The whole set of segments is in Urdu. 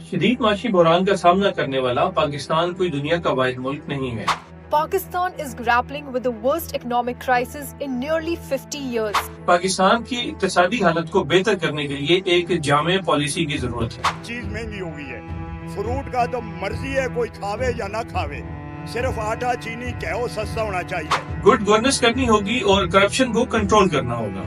شدید معاشی بحران کا سامنا کرنے والا پاکستان کوئی دنیا کا واحد ملک نہیں ہے۔ Pakistan is grappling with the worst economic crisis in nearly 50 years. Pakistan کی اقتصادی حالت کو بہتر کرنے کے لیے ایک جامع پالیسی کی ضرورت ہے۔ چیز مہنگی ہو گئی ہے، فروٹ کا تو مرضی ہے کوئی کھاوے یا نہ کھاوے، صرف آٹا چینی گیہوں سستا ہونا چاہیے۔ گڈ گورننس کرنی ہوگی اور کرپشن کو کنٹرول کرنا ہوگا۔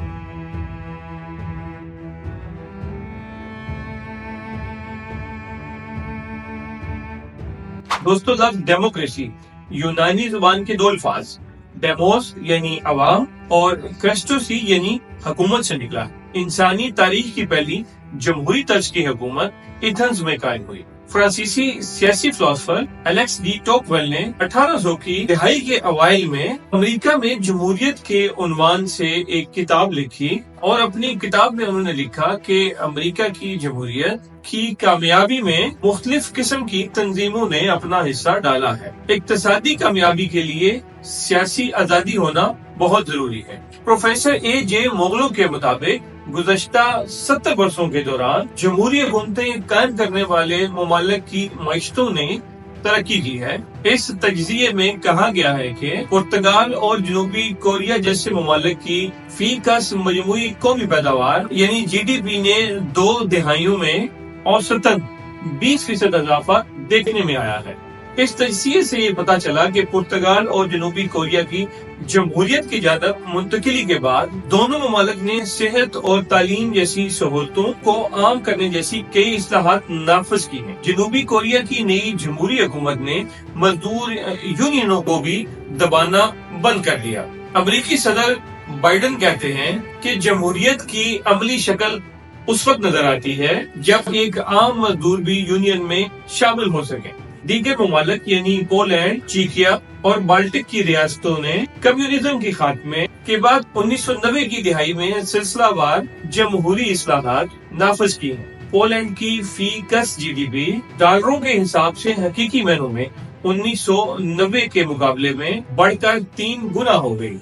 دوستو، لفظ ڈیموکریسی یونانی زبان کے دو الفاظ ڈیموس یعنی عوام اور کرسٹوسی یعنی حکومت سے نکلا۔ انسانی تاریخ کی پہلی جمہوری طرز کی حکومت ایتھنز میں قائم ہوئی۔ فرانسیسی سیاسی فلاسفر الیکس ڈی ٹوکویل نے 1800 کی دہائی کے اوائل میں امریکہ میں جمہوریت کے عنوان سے ایک کتاب لکھی، اور اپنی کتاب میں انہوں نے لکھا کہ امریکہ کی جمہوریت کی کامیابی میں مختلف قسم کی تنظیموں نے اپنا حصہ ڈالا ہے۔ اقتصادی کامیابی کے لیے سیاسی آزادی ہونا بہت ضروری ہے۔ پروفیسر اے جے مغلو کے مطابق گزشتہ 70 برسوں کے دوران جمہوری حکومتیں قائم کرنے والے ممالک کی معیشتوں نے ترقی کی ہے۔ اس تجزیے میں کہا گیا ہے کہ پرتگال اور جنوبی کوریا جیسے ممالک کی فی کس مجموعی قومی پیداوار یعنی جی ڈی پی نے 2 دہائیوں میں اوسطاً 20% اضافہ دیکھنے میں آیا ہے۔ اس تجزیے سے یہ پتا چلا کہ پرتگال اور جنوبی کوریا کی جمہوریت کی جانب منتقلی کے بعد دونوں ممالک نے صحت اور تعلیم جیسی سہولتوں کو عام کرنے جیسی کئی اصلاحات نافذ کی ہیں۔ جنوبی کوریا کی نئی جمہوری حکومت نے مزدور یونینوں کو بھی دبانا بند کر دیا۔ امریکی صدر بائیڈن کہتے ہیں کہ جمہوریت کی عملی شکل اس وقت نظر آتی ہے جب ایک عام مزدور بھی یونین میں شامل ہو سکے۔ دیگر ممالک یعنی پولینڈ، چیکیا اور بالٹک کی ریاستوں نے کمیونزم کے خاتمے کے بعد 1990 کی دہائی میں سلسلہ وار جمہوری اصلاحات نافذ کی ہیں۔ پولینڈ کی فی کس جی ڈی پی ڈالروں کے حساب سے حقیقی معنوں میں 1990 کے مقابلے میں بڑھ کر 3 گنا ہو گئی۔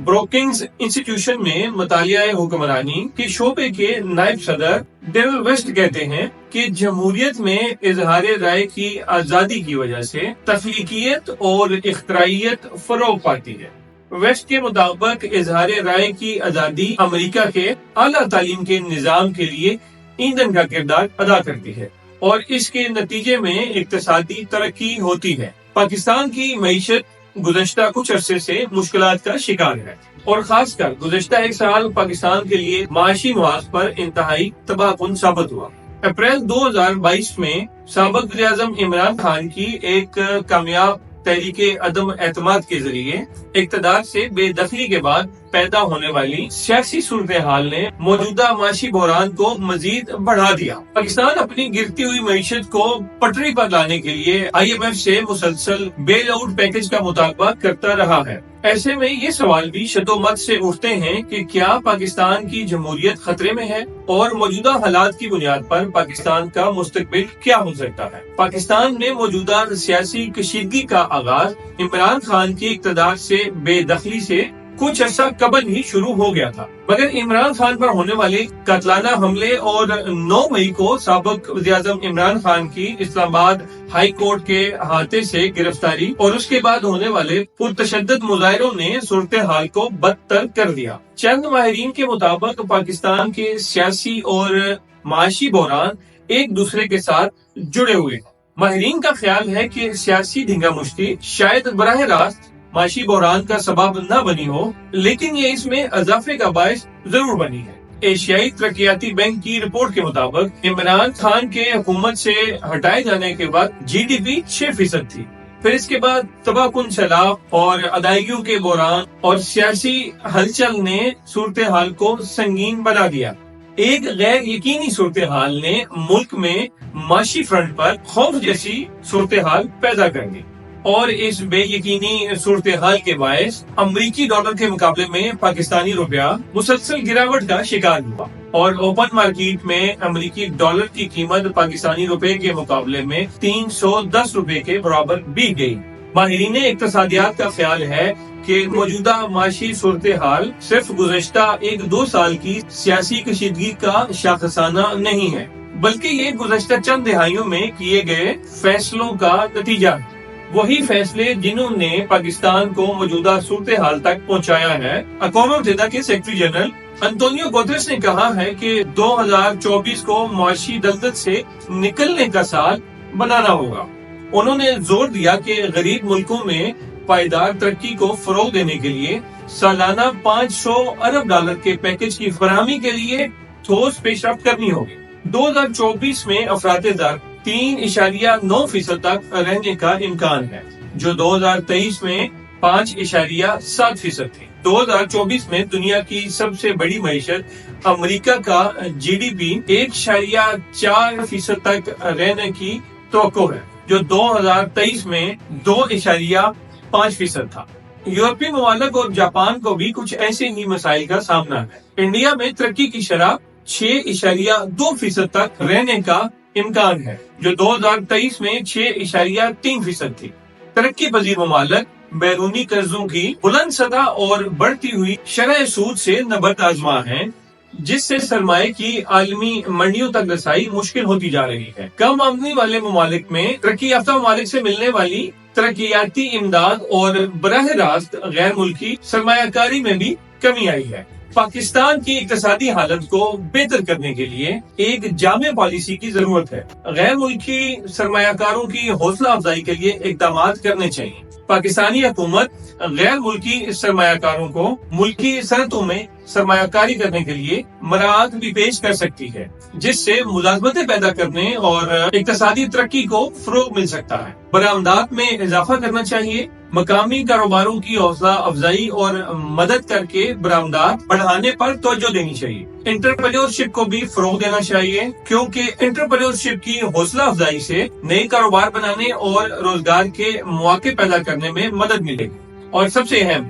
بروکنگز انسٹیٹیوشن میں مطالعہ حکمرانی کے شعبے کے نائب صدر ڈیرل ویسٹ کہتے ہیں کہ جمہوریت میں اظہار رائے کی آزادی کی وجہ سے تخلیقیت اور اختراعیت فروغ پاتی ہے۔ ویسٹ کے مطابق اظہار رائے کی آزادی امریکہ کے اعلیٰ تعلیم کے نظام کے لیے ایندھن کا کردار ادا کرتی ہے، اور اس کے نتیجے میں اقتصادی ترقی ہوتی ہے۔ پاکستان کی معیشت گزشتہ کچھ عرصے سے مشکلات کا شکار ہے، اور خاص کر گزشتہ 1 سال پاکستان کے لیے معاشی محاذ پر انتہائی تباہ کن ثابت ہوا۔ اپریل 2022 میں سابق وزیر اعظم عمران خان کی ایک کامیاب تحریک عدم اعتماد کے ذریعے اقتدار سے بے دخلی کے بعد پیدا ہونے والی سیاسی صورتحال نے موجودہ معاشی بحران کو مزید بڑھا دیا۔ پاکستان اپنی گرتی ہوئی معیشت کو پٹری پر لانے کے لیے IMF سے مسلسل بیل آؤٹ پیکج کا مطالبہ کرتا رہا ہے۔ ایسے میں یہ سوال بھی شد و مد سے اٹھتے ہیں کہ کیا پاکستان کی جمہوریت خطرے میں ہے، اور موجودہ حالات کی بنیاد پر پاکستان کا مستقبل کیا ہو سکتا ہے۔ پاکستان میں موجودہ سیاسی کشیدگی کا آغاز عمران خان کی اقتدار سے بے دخلی سے کچھ عرصہ قبل ہی شروع ہو گیا تھا، مگر عمران خان پر ہونے والے قاتلانہ حملے اور 9 مئی کو سابق وزیر اعظم عمران خان کی اسلام آباد ہائی کورٹ کے احاطے سے گرفتاری اور اس کے بعد ہونے والے پرتشدد مظاہروں نے صورتحال کو بدتر کر دیا۔ چند ماہرین کے مطابق پاکستان کے سیاسی اور معاشی بحران ایک دوسرے کے ساتھ جڑے ہوئے ہیں۔ ماہرین کا خیال ہے کہ سیاسی دھنگا مشتی شاید براہ راست معاشی بحران کا سبب نہ بنی ہو، لیکن یہ اس میں اضافے کا باعث ضرور بنی ہے۔ ایشیائی ترقیاتی بینک کی رپورٹ کے مطابق عمران خان کے حکومت سے ہٹائے جانے کے بعد جی ڈی پی 6% تھی، پھر اس کے بعد تباہ کن سیلاب اور ادائیگیوں کے بحران اور سیاسی ہلچل نے صورتحال کو سنگین بنا دیا۔ ایک غیر یقینی صورتحال نے ملک میں معاشی فرنٹ پر خوف جیسی صورتحال پیدا کر دی، اور اس بے یقینی صورتحال کے باعث امریکی ڈالر کے مقابلے میں پاکستانی روپیہ مسلسل گراوٹ کا شکار ہوا، اور اوپن مارکیٹ میں امریکی ڈالر کی قیمت پاکستانی روپے کے مقابلے میں 310 روپے کے برابر بھی گئی۔ ماہرین اقتصادیات کا خیال ہے کہ موجودہ معاشی صورتحال صرف گزشتہ 1-2 سال کی سیاسی کشیدگی کا شاخسانہ نہیں ہے، بلکہ یہ گزشتہ چند دہائیوں میں کیے گئے فیصلوں کا نتیجہ ہے، وہی فیصلے جنہوں نے پاکستان کو موجودہ صورتحال تک پہنچایا ہے۔ اقوام متحدہ کے سیکرٹری جنرل انطونیو گوتریس نے کہا ہے کہ 2024 کو معاشی دلدل سے نکلنے کا سال بنانا ہوگا۔ انہوں نے زور دیا کہ غریب ملکوں میں پائیدار ترقی کو فروغ دینے کے لیے سالانہ $500 ارب کے پیکج کی فراہمی کے لیے ٹھوس پیش رفت کرنی ہوگی۔ 2024 میں افراط زر 3.9% تک رہنے کا امکان ہے، جو 2023 میں 5.7% تھی۔ 2024 میں دنیا کی سب سے بڑی معیشت امریکہ کا GDP 1.4% تک رہنے کی توقع ہے، جو 2023 میں 2.5% تھا۔ یورپی ممالک اور جاپان کو بھی کچھ ایسے ہی مسائل کا سامنا ہے۔ انڈیا میں ترقی کی شرح 6.2% تک رہنے کا امکان ہے، جو 2023 میں 6.3% تھی۔ ترقی پذیر ممالک بیرونی قرضوں کی بلند سطح اور بڑھتی ہوئی شرح سود سے نبرد آزما ہیں، جس سے سرمایہ کی عالمی منڈیوں تک رسائی مشکل ہوتی جا رہی ہے۔ کم آمدنی والے ممالک میں ترقی یافتہ ممالک سے ملنے والی ترقیاتی امداد اور براہ راست غیر ملکی سرمایہ کاری میں بھی کمی آئی ہے۔ پاکستان کی اقتصادی حالت کو بہتر کرنے کے لیے ایک جامع پالیسی کی ضرورت ہے۔ غیر ملکی سرمایہ کاروں کی حوصلہ افزائی کے لیے اقدامات کرنے چاہیے۔ پاکستانی حکومت غیر ملکی سرمایہ کاروں کو ملکی صنعتوں میں سرمایہ کاری کرنے کے لیے مراعات بھی پیش کر سکتی ہے، جس سے ملازمتیں پیدا کرنے اور اقتصادی ترقی کو فروغ مل سکتا ہے۔ برآمدات میں اضافہ کرنا چاہیے، مقامی کاروباروں کی حوصلہ افزائی اور مدد کر کے برآمدات بڑھانے پر توجہ دینی چاہیے۔ انٹرپرینیورشپ کو بھی فروغ دینا چاہیے، کیونکہ انٹرپرینیورشپ کی حوصلہ افزائی سے نئے کاروبار بنانے اور روزگار کے مواقع پیدا کرنے میں مدد ملے گی۔ اور سب سے اہم،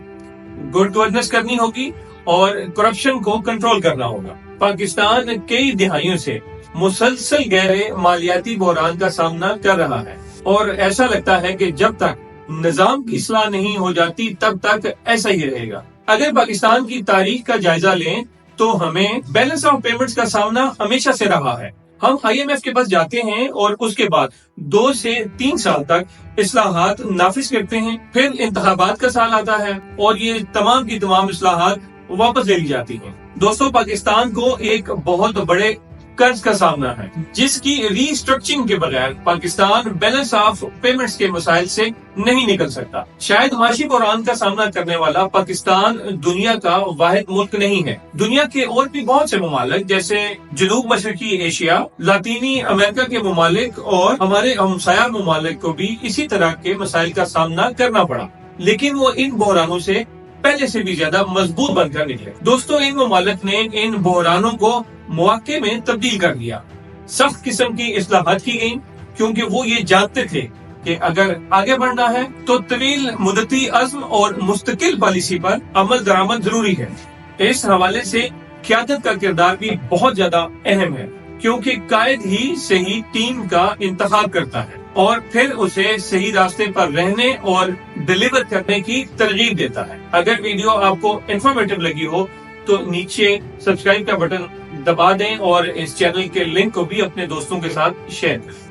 گڈ گورننس کرنی ہوگی اور کرپشن کو کنٹرول کرنا ہوگا۔ پاکستان کئی دہائیوں سے مسلسل گہرے مالیاتی بحران کا سامنا کر رہا ہے، اور ایسا لگتا ہے کہ جب تک نظام کی اصلاح نہیں ہو جاتی تب تک ایسا ہی رہے گا۔ اگر پاکستان کی تاریخ کا جائزہ لیں تو ہمیں بیلنس آف پیمنٹس کا سامنا ہمیشہ سے رہا ہے۔ ہم IMF کے پاس جاتے ہیں اور اس کے بعد 2 سے 3 سال تک اصلاحات نافذ کرتے ہیں، پھر انتخابات کا سال آتا ہے اور یہ تمام کی تمام اصلاحات واپس لے لی جاتی ہیں۔ دوستو، پاکستان کو ایک بہت بڑے قرض کا سامنا ہے، جس کی ری اسٹرکچرنگ کے بغیر پاکستان بیلنس آف پیمنٹس کے مسائل سے نہیں نکل سکتا۔ شاید معاشی بحران کا سامنا کرنے والا پاکستان دنیا کا واحد ملک نہیں ہے۔ دنیا کے اور بھی بہت سے ممالک جیسے جنوب مشرقی ایشیا، لاطینی امریکہ کے ممالک اور ہمارے ہمسایہ ممالک کو بھی اسی طرح کے مسائل کا سامنا کرنا پڑا، لیکن وہ ان بحرانوں سے پہلے سے بھی زیادہ مضبوط بن کر نکلے۔ دوستو، ان ممالک نے ان بحرانوں کو مواقع میں تبدیل کر دیا۔ سخت قسم کی اصلاحات کی گئیں، کیونکہ وہ یہ جانتے تھے کہ اگر آگے بڑھنا ہے تو طویل مدتی عزم اور مستقل پالیسی پر عمل درآمد ضروری ہے۔ اس حوالے سے قیادت کا کردار بھی بہت زیادہ اہم ہے، کیونکہ قائد ہی صحیح ٹیم کا انتخاب کرتا ہے اور پھر اسے صحیح راستے پر رہنے اور ڈیلیور کرنے کی ترغیب دیتا ہے۔ اگر ویڈیو آپ کو انفارمیٹو لگی ہو تو نیچے سبسکرائب کا بٹن دبا دیں اور اس چینل کے لنک کو بھی اپنے دوستوں کے ساتھ شیئر کریں۔